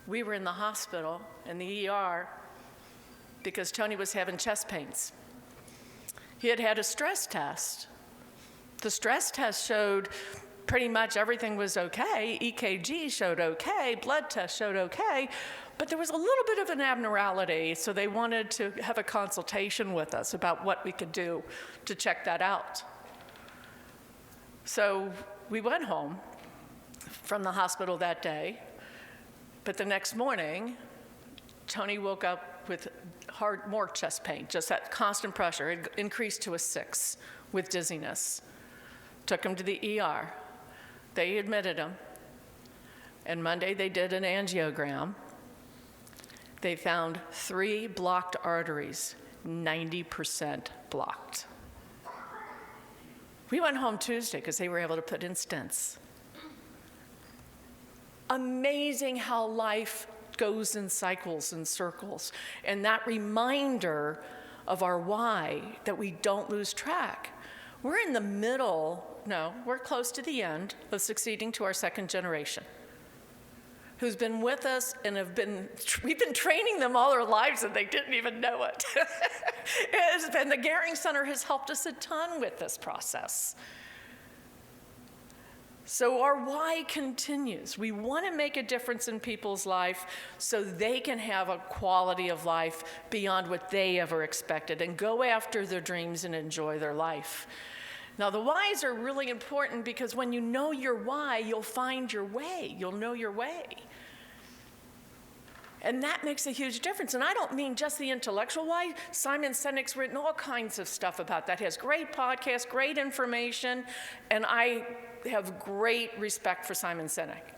we were in the hospital, in the ER, because Tony was having chest pains. He had had a stress test. The stress test showed pretty much everything was okay. EKG showed okay, blood test showed okay, but there was a little bit of an abnormality, so they wanted to have a consultation with us about what we could do to check that out. So we went home from the hospital that day, but the next morning, Tony woke up with more chest pain, just that constant pressure. It increased to a 6 with dizziness. Took him to the ER. They admitted him. And Monday they did an angiogram. They found 3 blocked arteries, 90% blocked. We went home Tuesday because they were able to put in stents. Amazing how life goes in cycles and circles. And that reminder of our why, that we don't lose track. We're in the middle, no, we're close to the end of succeeding to our second generation, who's been with us and we've been training them all their lives and they didn't even know it. The Gehring Center has helped us a ton with this process. So our why continues. We want to make a difference in people's life so they can have a quality of life beyond what they ever expected and go after their dreams and enjoy their life. Now, the whys are really important because when you know your why, you'll find your way. You'll know your way. And that makes a huge difference. And I don't mean just the intellectual why. Simon Sinek's written all kinds of stuff about that. He has great podcasts, great information, and I have great respect for Simon Sinek.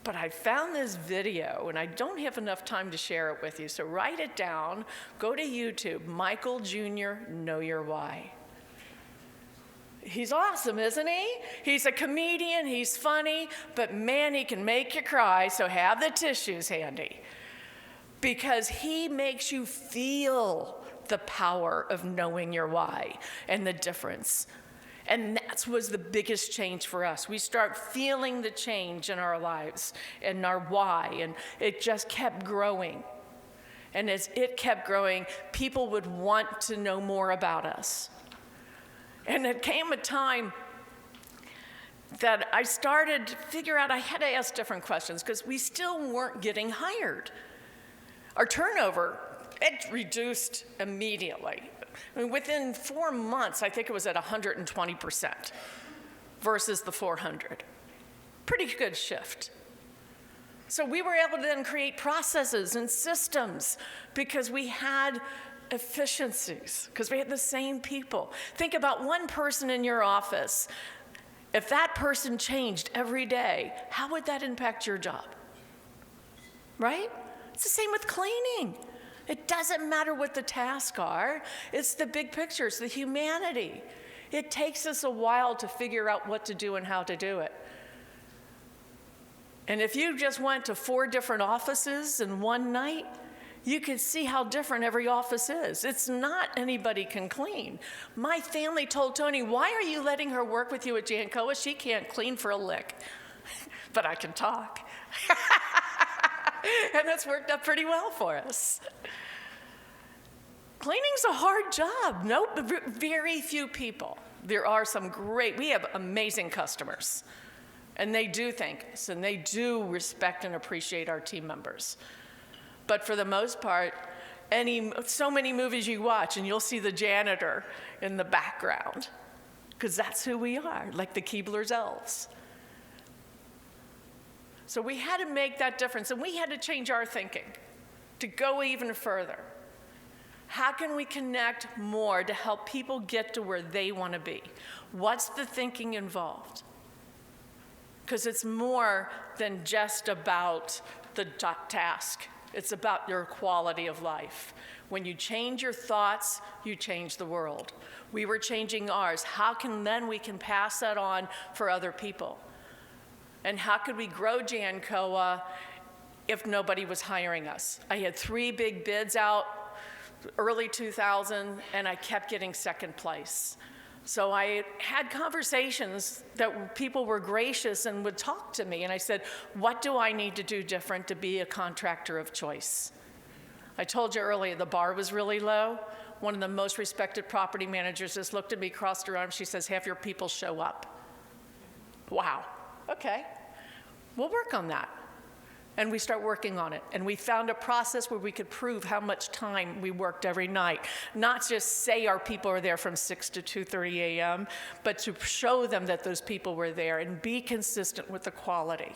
But I found this video, and I don't have enough time to share it with you, so write it down. Go to YouTube, Michael Jr., Know Your Why. He's awesome, isn't he? He's a comedian, he's funny, but man, he can make you cry, so have the tissues handy. Because he makes you feel the power of knowing your why and the difference. And that was the biggest change for us. We start feeling the change in our lives and our why, and it just kept growing. And as it kept growing, people would want to know more about us. And it came a time that I started to figure out I had to ask different questions because we still weren't getting hired. Our turnover, it reduced immediately. I mean, within 4 months, I think it was at 120% versus the 400. Pretty good shift. So we were able to then create processes and systems because we had efficiencies, because we had the same people. Think about one person in your office. If that person changed every day, how would that impact your job? Right? It's the same with cleaning. It doesn't matter what the tasks are. It's the big picture. It's the humanity. It takes us a while to figure out what to do and how to do it. And if you just went to 4 different offices in one night, you could see how different every office is. It's not anybody can clean. My family told Tony, why are you letting her work with you at JANCOA? She can't clean for a lick. But I can talk. And that's worked out pretty well for us. Cleaning's a hard job. Very few people. There are some we have amazing customers. And they do thank us, and they do respect and appreciate our team members. But for the most part, so many movies you watch, and you'll see the janitor in the background, because that's who we are, like the Keebler's elves. So we had to make that difference, and we had to change our thinking to go even further. How can we connect more to help people get to where they want to be? What's the thinking involved? Because it's more than just about the task. It's about your quality of life. When you change your thoughts, you change the world. We were changing ours. How can then we can pass that on for other people? And how could we grow JANCOA if nobody was hiring us? I had 3 big bids out early 2000, and I kept getting second place. So I had conversations that people were gracious and would talk to me, and I said, what do I need to do different to be a contractor of choice? I told you earlier the bar was really low. One of the most respected property managers just looked at me, crossed her arms, she says, have your people show up. Wow, okay, we'll work on that. And we start working on it. And we found a process where we could prove how much time we worked every night. Not just say our people are there from 6 to 2:30 a.m., but to show them that those people were there and be consistent with the quality.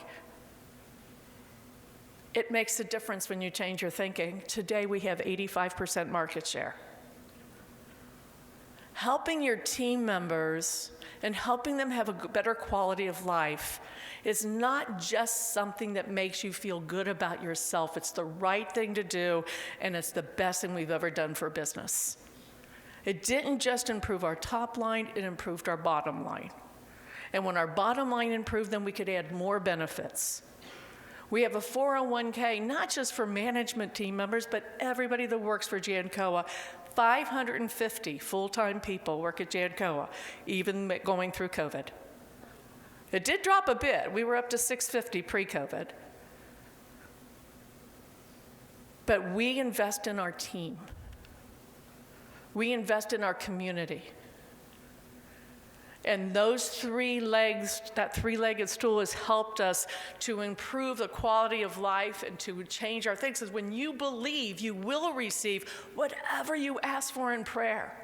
It makes a difference when you change your thinking. Today we have 85% market share. Helping your team members and helping them have a better quality of life is not just something that makes you feel good about yourself. It's the right thing to do, and it's the best thing we've ever done for business. It didn't just improve our top line, it improved our bottom line. And when our bottom line improved, then we could add more benefits. We have a 401k, not just for management team members, but everybody that works for JANCOA. 550 full-time people work at JANCOA, even going through COVID. It did drop a bit. We were up to 650 pre-COVID. But we invest in our team. We invest in our community. And those 3 legs, that 3-legged stool has helped us to improve the quality of life and to change our things. Because when you believe, you will receive whatever you ask for in prayer.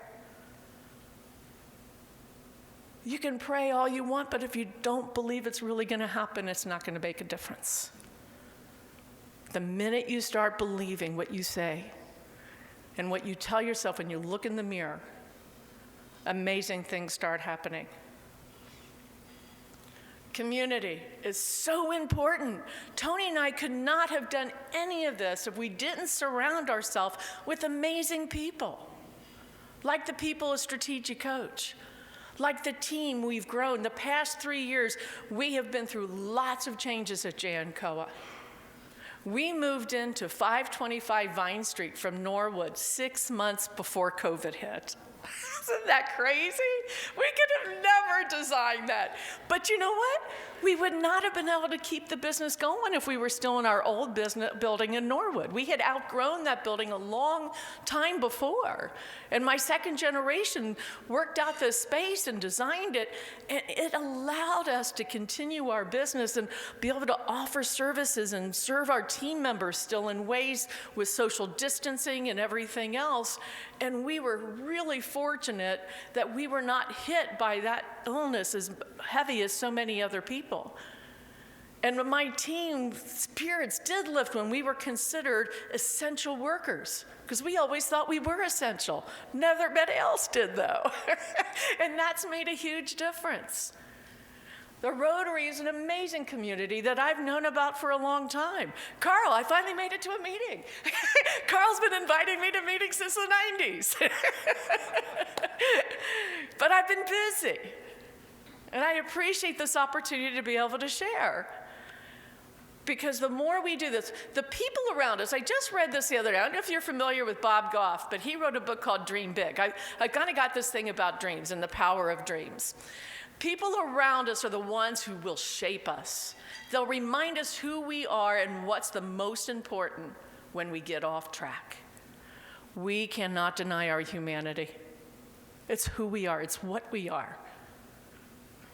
You can pray all you want, but if you don't believe it's really going to happen, it's not going to make a difference. The minute you start believing what you say and what you tell yourself when you look in the mirror, amazing things start happening. Community is so important. Tony and I could not have done any of this if we didn't surround ourselves with amazing people, like the people of Strategic Coach, like the team we've grown. The past 3 years, we have been through lots of changes at JANCOA. We moved into 525 Vine Street from Norwood 6 months before COVID hit. Isn't that crazy? We could have never designed that. But you know what? We would not have been able to keep the business going if we were still in our old business building in Norwood. We had outgrown that building a long time before. And my second generation worked out the space and designed it, and it allowed us to continue our business and be able to offer services and serve our team members still in ways with social distancing and everything else. And we were really fortunate that we were not hit by that illness as heavy as so many other people. And my team spirits did lift when we were considered essential workers, because we always thought we were essential. Nobody else did, though. And that's made a huge difference. The Rotary is an amazing community that I've known about for a long time. Carl, I finally made it to a meeting. Carl's been inviting me to meetings since the 90s. But I've been busy. And I appreciate this opportunity to be able to share. Because the more we do this, the people around us, I just read this the other day. I don't know if you're familiar with Bob Goff, but he wrote a book called Dream Big. I kind of got this thing about dreams and the power of dreams. People around us are the ones who will shape us. They'll remind us who we are and what's the most important when we get off track. We cannot deny our humanity. It's who we are. It's what we are.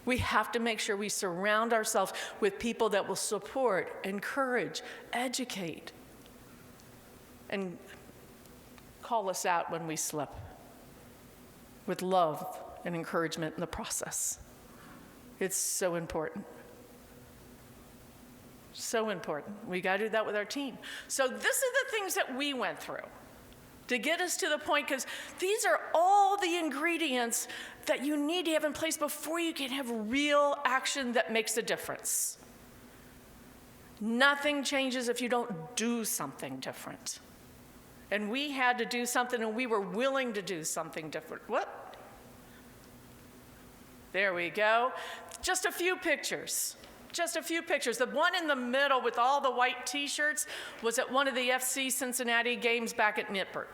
We have to make sure we surround ourselves with people that will support, encourage, educate, and call us out when we slip with love and encouragement in the process. It's so important. So important. We got to do that with our team. So this are the things that we went through to get us to the point, because these are all the ingredients that you need to have in place before you can have real action that makes a difference. Nothing changes if you don't do something different. And we had to do something, and we were willing to do something different. Whoop. There we go. Just a few pictures. Just a few pictures. The one in the middle with all the white t-shirts was at one of the FC Cincinnati games back at Nippert.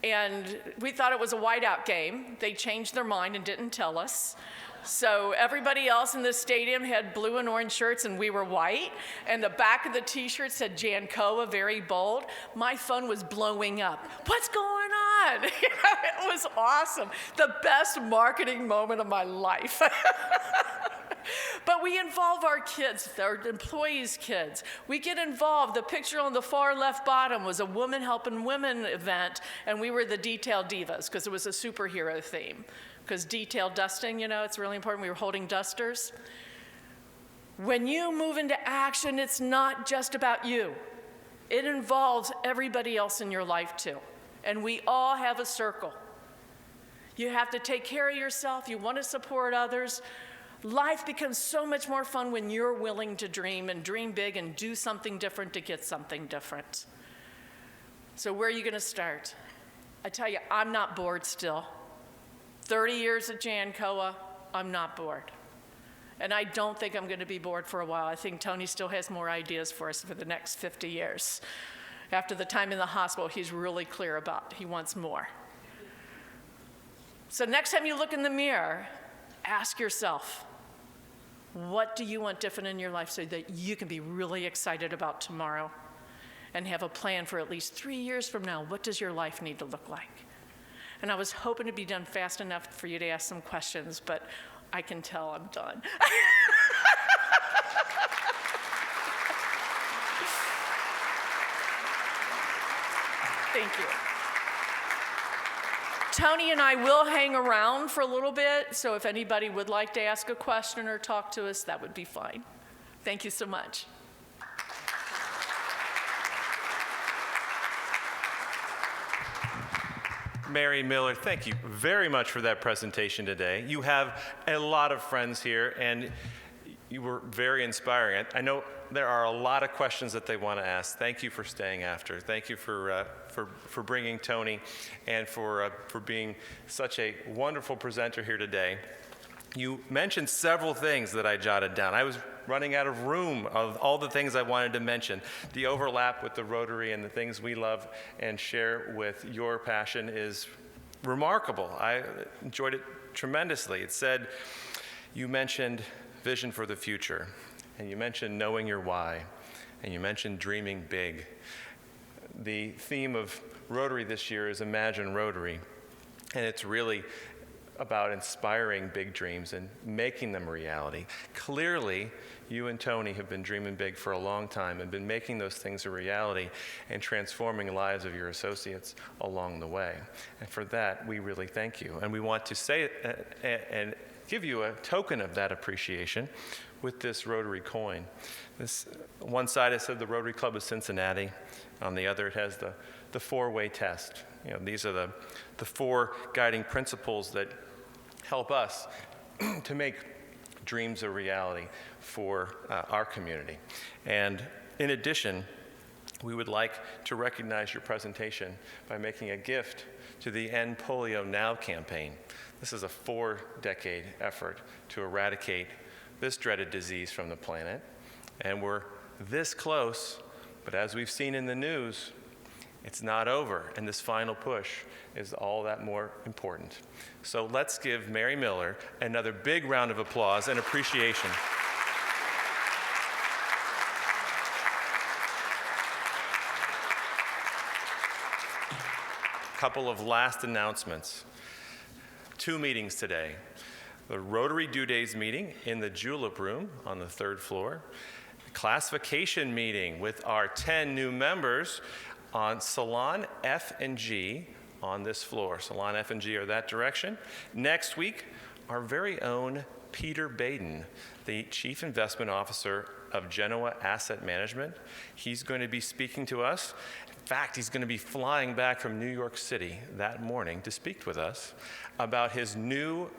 And we thought it was a whiteout game. They changed their mind and didn't tell us. So everybody else in the stadium had blue and orange shirts, and we were white. And the back of the t-shirt said JANCOA, very bold. My phone was blowing up. What's going on? It was awesome. The best marketing moment of my life. But we involve our kids, our employees' kids. We get involved. The picture on the far left bottom was a Women Helping Women event, and we were the Detail Divas because it was a superhero theme. Because detail dusting, you know, it's really important. We were holding dusters. When you move into action, it's not just about you. It involves everybody else in your life too. And we all have a circle. You have to take care of yourself. You want to support others. Life becomes so much more fun when you're willing to dream and dream big and do something different to get something different. So where are you going to start? I tell you, I'm not bored still. 30 years at JANCOA, I'm not bored. And I don't think I'm going to be bored for a while. I think Tony still has more ideas for us for the next 50 years. After the time in the hospital, he's really clear about he wants more. So next time you look in the mirror, ask yourself, what do you want different in your life so that you can be really excited about tomorrow and have a plan for at least 3 years from now? What does your life need to look like? And I was hoping to be done fast enough for you to ask some questions, but I can tell I'm done. Thank you. Tony and I will hang around for a little bit, so if anybody would like to ask a question or talk to us, that would be fine. Thank you so much. Mary Miller, thank you very much for that presentation today. You have a lot of friends here, and you were very inspiring. I know there are a lot of questions that they want to ask. Thank you for staying after. Thank you for bringing Tony and for being such a wonderful presenter here today. You mentioned several things that I jotted down. I was running out of room of all the things I wanted to mention. The overlap with the Rotary and the things we love and share with your passion is remarkable. I enjoyed it tremendously. It said, you mentioned vision for the future, and you mentioned knowing your why, and you mentioned dreaming big. The theme of Rotary this year is Imagine Rotary, and it's really about inspiring big dreams and making them a reality. Clearly, you and Tony have been dreaming big for a long time and been making those things a reality and transforming the lives of your associates along the way. And for that, we really thank you. And we want to say and give you a token of that appreciation with this Rotary coin. This one side it said the Rotary Club of Cincinnati. On the other, it has the four-way test. You know, these are the four guiding principles that help us to make dreams a reality for our community. And in addition, we would like to recognize your presentation by making a gift to the End Polio Now campaign. This is a 4-decade effort to eradicate this dreaded disease from the planet. And we're this close, but as we've seen in the news, it's not over, and this final push is all that more important. So let's give Mary Miller another big round of applause and appreciation. Couple of last announcements. 2 meetings today. The Rotary Due Days meeting in the Julep Room on the 3rd floor. Classification meeting with our 10 new members on Salon F and G on this floor. Salon F and G are that direction. Next week, our very own Peter Baden, the Chief Investment Officer of Genoa Asset Management. He's going to be speaking to us. In fact, he's going to be flying back from New York City that morning to speak with us about his new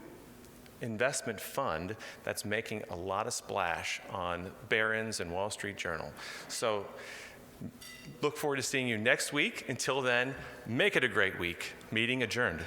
investment fund that's making a lot of splash on Barron's and Wall Street Journal. So Look forward to seeing you next week. Until then, make it a great week. Meeting adjourned.